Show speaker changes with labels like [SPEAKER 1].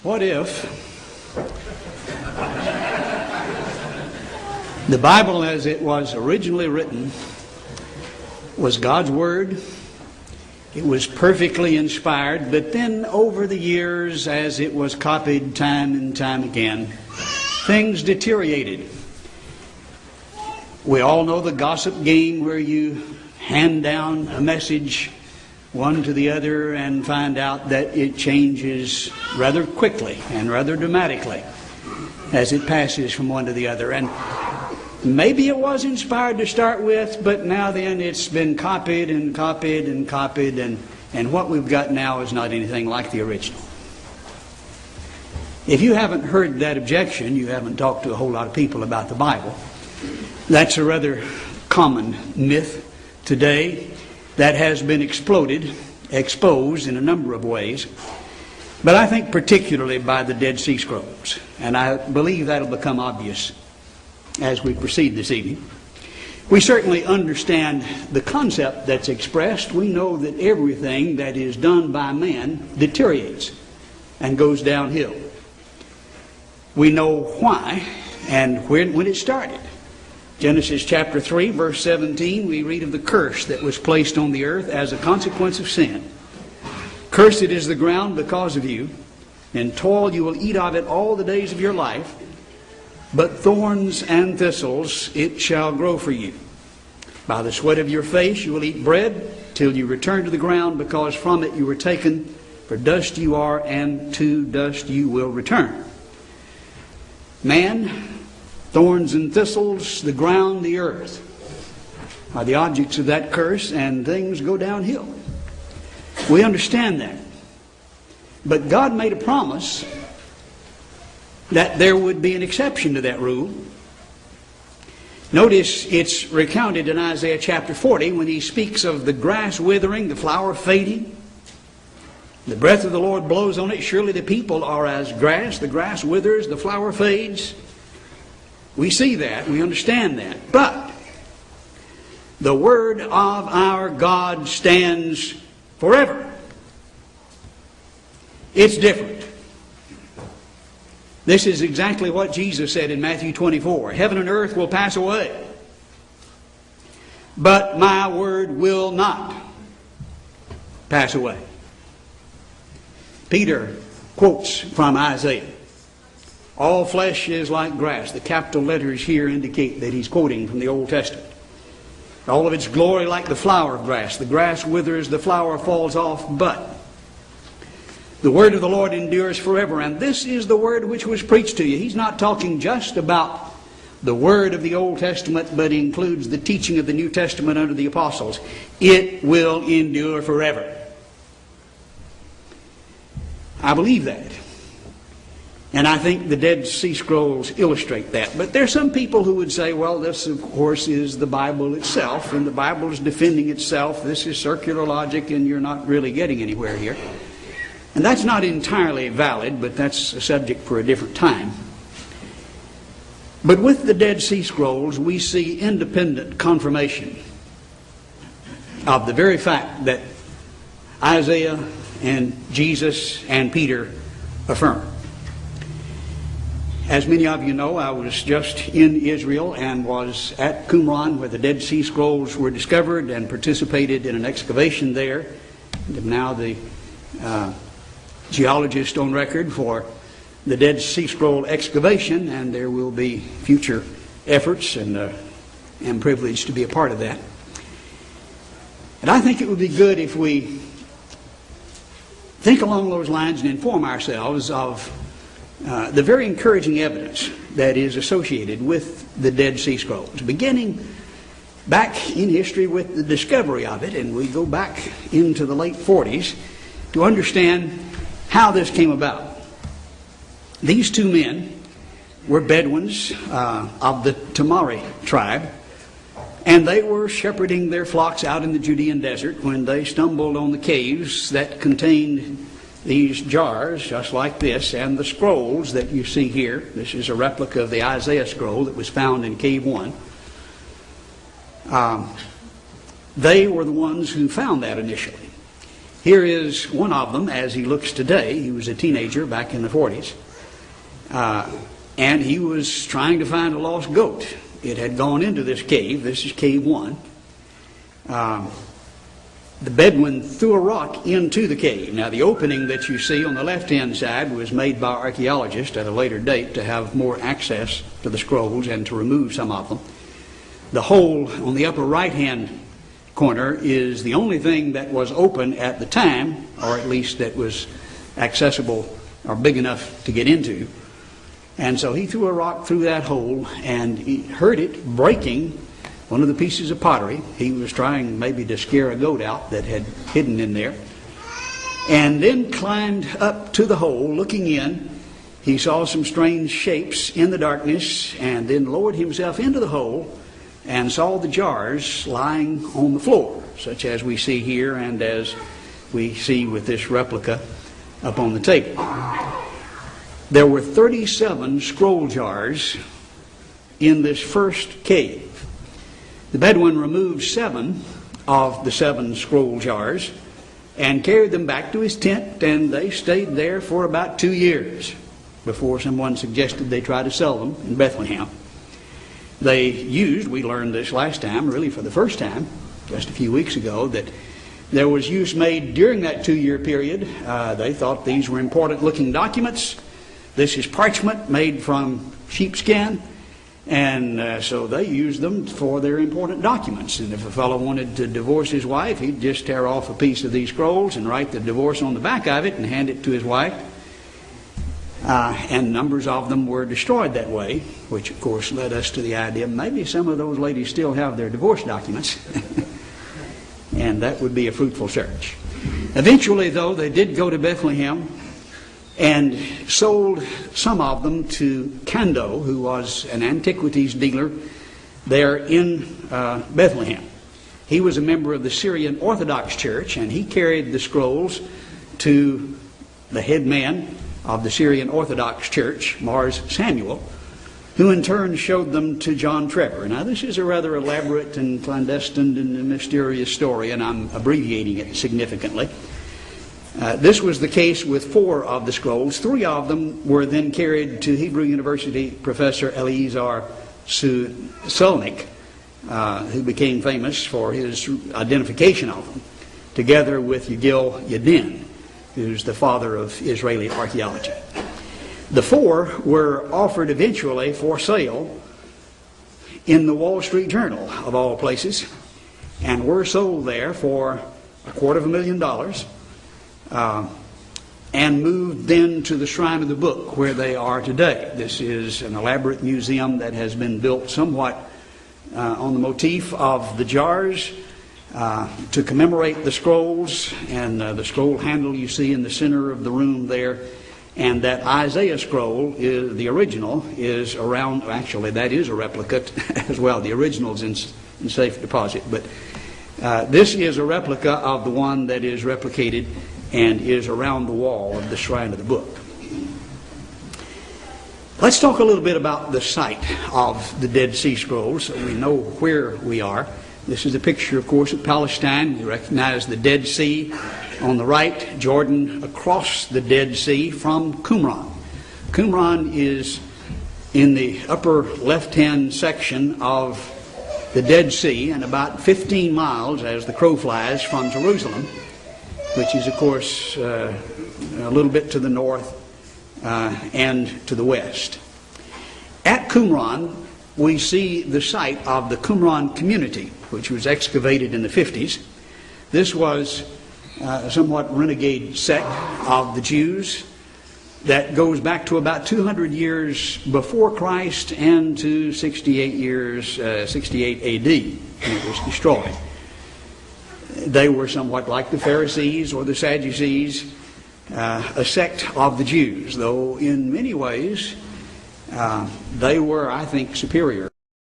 [SPEAKER 1] What if the Bible as it was originally written was God's Word? It was perfectly inspired, but then over the years, as it was copied time and time again, things deteriorated. We all know the gossip game where you hand down a message one to the other and find out that it changes rather quickly and rather dramatically as it passes from one to the other. And maybe it was inspired to start with, but now then it's been copied and copied and copied, and what we've got now is not anything like the original. If you haven't heard that objection, you haven't talked to a whole lot of people about the Bible. That's a rather common myth today that has been exposed in a number of ways, but I think particularly by the Dead Sea Scrolls, and I believe that'll become obvious as we proceed this evening. We certainly understand the concept that's expressed. We know that everything that is done by man deteriorates and goes downhill. We know why and when it started. Genesis chapter 3, verse 17, we read of the curse that was placed on the earth as a consequence of sin. Cursed is the ground because of you, and toil you will eat of it all the days of your life, but thorns and thistles it shall grow for you. By the sweat of your face you will eat bread till you return to the ground, because from it you were taken, for dust you are, and to dust you will return. Man, thorns and thistles, the ground, the earth, are the objects of that curse, and things go downhill. We understand that. But God made a promise that there would be an exception to that rule. Notice it's recounted in Isaiah chapter 40 when he speaks of the grass withering, the flower fading. The breath of the Lord blows on it. Surely the people are as grass. The grass withers, the flower fades. We see that, we understand that. But the Word of our God stands forever. It's different. This is exactly what Jesus said in Matthew 24. Heaven and earth will pass away, but my word will not pass away. Peter quotes from Isaiah. All flesh is like grass. The capital letters here indicate that he's quoting from the Old Testament. All of its glory like the flower of grass. The grass withers, the flower falls off, but the word of the Lord endures forever. And this is the word which was preached to you. He's not talking just about the word of the Old Testament, but includes the teaching of the New Testament under the apostles. It will endure forever. I believe that. And I think the Dead Sea Scrolls illustrate that. But there are some people who would say, well, this, of course, is the Bible itself, and the Bible is defending itself. This is circular logic, and you're not really getting anywhere here. And that's not entirely valid, but that's a subject for a different time. But with the Dead Sea Scrolls, we see independent confirmation of the very fact that Isaiah and Jesus and Peter affirm. As many of you know, I was just in Israel and was at Qumran where the Dead Sea Scrolls were discovered and participated in an excavation there. I'm now the geologist on record for the Dead Sea Scroll excavation, and there will be future efforts, and I'm privileged to be a part of that. And I think it would be good if we think along those lines and inform ourselves of the very encouraging evidence that is associated with the Dead Sea Scrolls, beginning back in history with the discovery of it, and we go back into the late 40s to understand how this came about. These two men were Bedouins of the Tamari tribe, and they were shepherding their flocks out in the Judean desert when they stumbled on the caves that contained these jars, just like this, and the scrolls that you see here. This is a replica of the Isaiah scroll that was found in Cave 1. They were the ones who found that initially. Here is one of them as he looks today. He was a teenager back in the 40s. And he was trying to find a lost goat. It had gone into this cave. This is cave 1. The Bedouin threw a rock into the cave. Now, the opening that you see on the left-hand side was made by archaeologists at a later date to have more access to the scrolls and to remove some of them. The hole on the upper right-hand corner is the only thing that was open at the time, or at least that was accessible or big enough to get into. And so he threw a rock through that hole, and he heard it breaking one of the pieces of pottery. He was trying maybe to scare a goat out that had hidden in there. And then climbed up to the hole, looking in. He saw some strange shapes in the darkness, and then lowered himself into the hole and saw the jars lying on the floor, such as we see here and as we see with this replica up on the table. There were 37 scroll jars in this first cave. The Bedouin removed 7 of the 7 scroll jars and carried them back to his tent, and they stayed there for about 2 years before someone suggested they try to sell them in Bethlehem. They used, we learned this last time, really for the first time, just a few weeks ago, that there was use made during that 2-year period. They thought these were important looking documents. This is parchment made from sheepskin. And so they used them for their important documents. And if a fellow wanted to divorce his wife, he'd just tear off a piece of these scrolls and write the divorce on the back of it and hand it to his wife. And numbers of them were destroyed that way, which of course led us to the idea maybe some of those ladies still have their divorce documents. And that would be a fruitful search. Eventually, though, they did go to Bethlehem and sold some of them to Kando, who was an antiquities dealer there in Bethlehem. He was a member of the Syrian Orthodox Church, and he carried the scrolls to the head man of the Syrian Orthodox Church, Mars Samuel, who in turn showed them to John Trevor. Now, this is a rather elaborate and clandestine and mysterious story, and I'm abbreviating it significantly. This was the case with 4 of the scrolls. 3 of them were then carried to Hebrew University professor Eliezer Sulnik, who became famous for his identification of them, together with Yigil Yadin, who's the father of Israeli archaeology. The 4 were offered eventually for sale in the Wall Street Journal, of all places, and were sold there for $250,000. And moved then to the Shrine of the Book, where they are today. This is an elaborate museum that has been built somewhat on the motif of the jars to commemorate the scrolls, and the scroll handle you see in the center of the room there. And that Isaiah scroll, the original, is around, actually that is a replica as well. The original is in safe deposit, but this is a replica of the one that is replicated and is around the wall of the Shrine of the Book. Let's talk a little bit about the site of the Dead Sea Scrolls so we know where we are. This is a picture, of course, of Palestine. You recognize the Dead Sea on the right, Jordan across the Dead Sea from Qumran. Qumran is in the upper left-hand section of the Dead Sea and about 15 miles, as the crow flies, from Jerusalem, which is, of course, a little bit to the north and to the west. At Qumran, we see the site of the Qumran community, which was excavated in the 50s. This was a somewhat renegade sect of the Jews that goes back to about 200 years before Christ and to 68 AD, when it was destroyed. They were somewhat like the Pharisees or the Sadducees, a sect of the Jews, though in many ways they were, I think, superior.